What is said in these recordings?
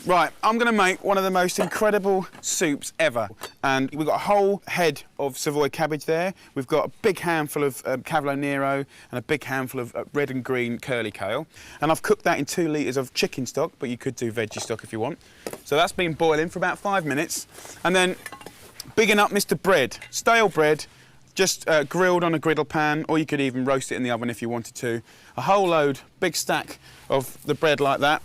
Right, I'm going to make one of the most incredible soups ever. And we've got a whole head of Savoy cabbage there. We've got a big handful of Cavolo Nero and a big handful of red and green curly kale. And I've cooked that in 2 litres of chicken stock, but you could do veggie stock if you want. So that's been boiling for about 5 minutes. And then bigging up Mr. Bread. Stale bread, just grilled on a griddle pan, or you could even roast it in the oven if you wanted to. A whole load, big stack of the bread like that.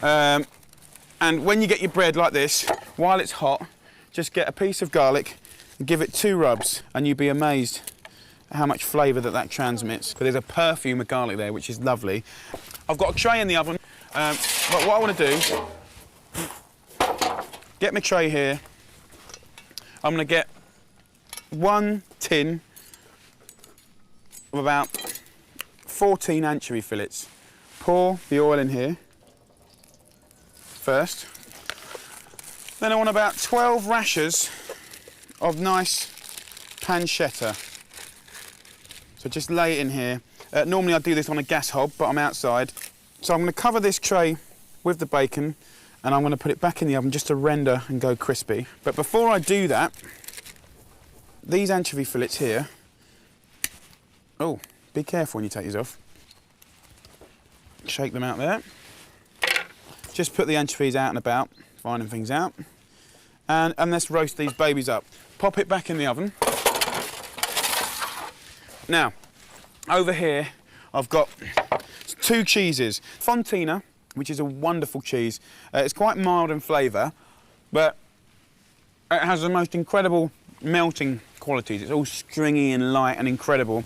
And when you get your bread like this, while it's hot, just get a piece of garlic and give it 2 rubs, and you'd be amazed at how much flavour that transmits. But there's a perfume of garlic there, which is lovely. I've got a tray in the oven, but what I want to do, get my tray here. I'm going to get 1 tin of about 14 anchovy fillets. Pour the oil in here first. Then I want about 12 rashers of nice pancetta. So just lay it in here. Normally I do this on a gas hob, but I'm outside. So I'm going to cover this tray with the bacon, and I'm going to put it back in the oven just to render and go crispy. But before I do that, these anchovy fillets here, oh, be careful when you take these off. Shake them out there. Just put the anchovies out and about, finding things out. And let's roast these babies up. Pop it back in the oven. Now, over here, I've got 2 cheeses. Fontina, which is a wonderful cheese. It's quite mild in flavour, but it has the most incredible melting qualities. It's all stringy and light and incredible.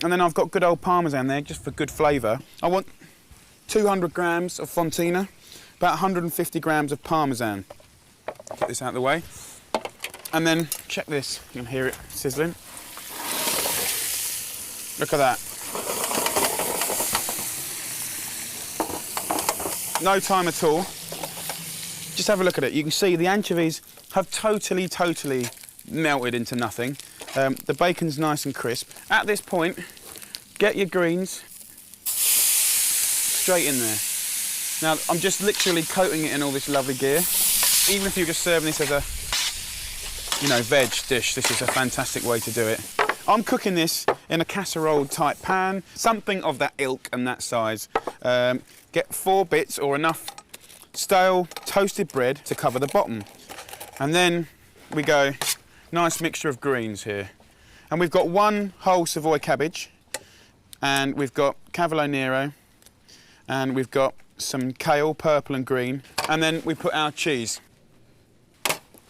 And then I've got good old Parmesan there, just for good flavour. I want 200 grams of Fontina, about 150 grams of Parmesan. Get this out of the way. And then, check this, you can hear it sizzling. Look at that. No time at all. Just have a look at it. You can see the anchovies have totally melted into nothing. The bacon's nice and crisp. At this point, get your greens straight in there. Now, I'm just literally coating it in all this lovely gear. Even if you're just serving this as a, veg dish, this is a fantastic way to do it. I'm cooking this in a casserole type pan, something of that ilk and that size. Get 4 bits or enough stale toasted bread to cover the bottom. And then we go, nice mixture of greens here. And we've got 1 whole Savoy cabbage, and we've got Cavolo Nero, and we've got some kale, purple and green, and then we put our cheese.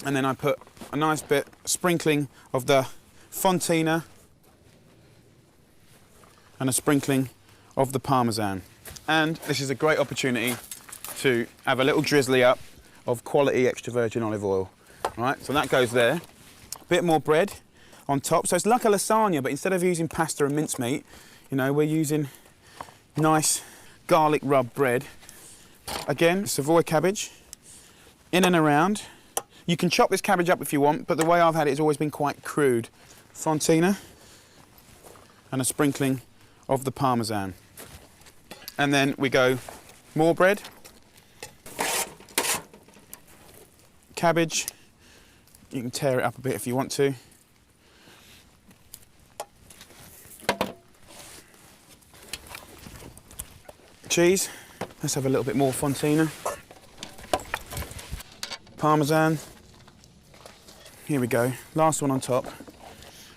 And then I put a nice bit, sprinkling of the Fontina, and a sprinkling of the Parmesan. And this is a great opportunity to have a little drizzly up of quality extra virgin olive oil. All right, so that goes there. A bit more bread on top. So it's like a lasagna, but instead of using pasta and mincemeat, we're using nice garlic rub bread. Again, Savoy cabbage, in and around. You can chop this cabbage up if you want, but the way I've had it has always been quite crude. Fontina, and a sprinkling of the Parmesan. And then we go more bread, cabbage, you can tear it up a bit if you want to. Cheese, let's have a little bit more Fontina. Parmesan, here we go, last one on top.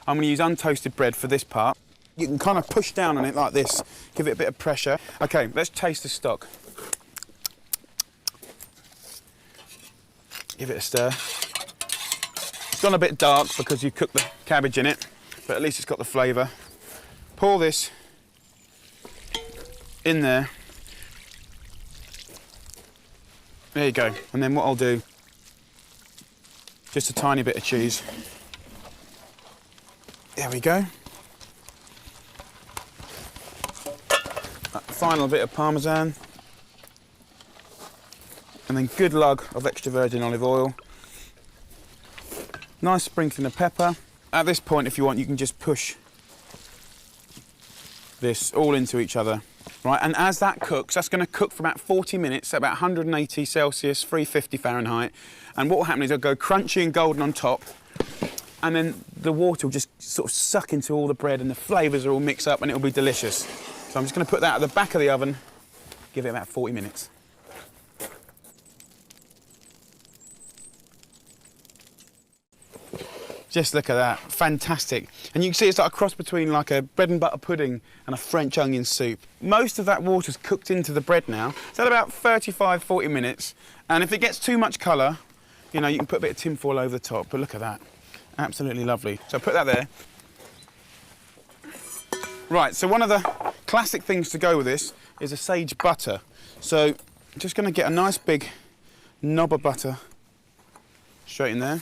I'm going to use untoasted bread for this part. You can kind of push down on it like this, give it a bit of pressure. Okay, let's taste the stock. Give it a stir. It's gone a bit dark because you cooked the cabbage in it, but at least it's got the flavour. Pour this in there. There you go. And then what I'll do, just a tiny bit of cheese. There we go. A final bit of Parmesan. And then good lug of extra virgin olive oil. Nice sprinkling of pepper. At this point, if you want, you can just push this all into each other. right? And as that cooks, that's going to cook for about 40 minutes at about 180 Celsius, 350 Fahrenheit. And what will happen is it'll go crunchy and golden on top, and then the water will just sort of suck into all the bread and the flavours are all mixed up and it'll be delicious. So I'm just going to put that at the back of the oven, give it about 40 minutes. Just look at that, fantastic. And you can see it's like a cross between like a bread and butter pudding and a French onion soup. Most of that water's cooked into the bread now. It's at about 35, 40 minutes. And if it gets too much colour, you know, you can put a bit of tinfoil over the top, but look at that. Absolutely lovely. So put that there. Right, so one of the classic things to go with this is a sage butter. So I'm just going to get a nice big knob of butter straight in there.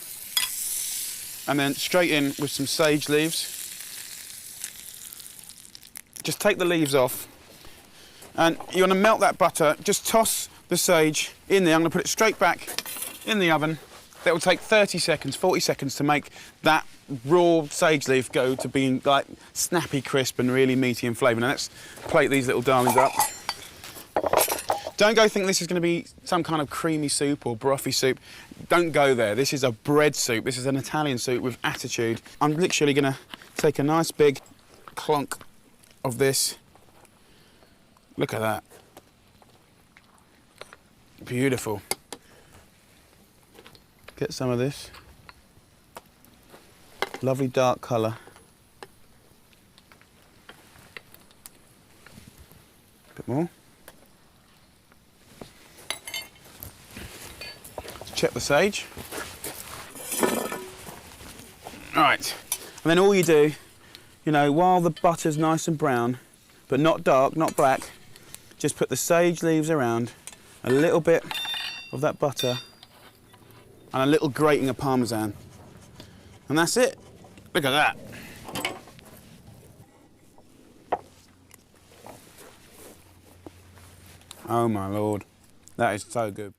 And then straight in with some sage leaves. Just take the leaves off. And you want to melt that butter. Just toss the sage in there. I'm going to put it straight back in the oven. That will take 30 seconds, 40 seconds to make that raw sage leaf go to being like snappy crisp and really meaty in flavour. Now let's plate these little darlings up. Don't go think this is going to be some kind of creamy soup or brothy soup. Don't go there. This is a bread soup. This is an Italian soup with attitude. I'm literally going to take a nice big clunk of this. Look at that. Beautiful. Get some of this. Lovely dark colour. A bit more. Check the sage. All right, and then all you do, you know, while the butter's nice and brown, but not dark, not black, just put the sage leaves around, a little bit of that butter, and a little grating of Parmesan. And that's it. Look at that. Oh my Lord, that is so good.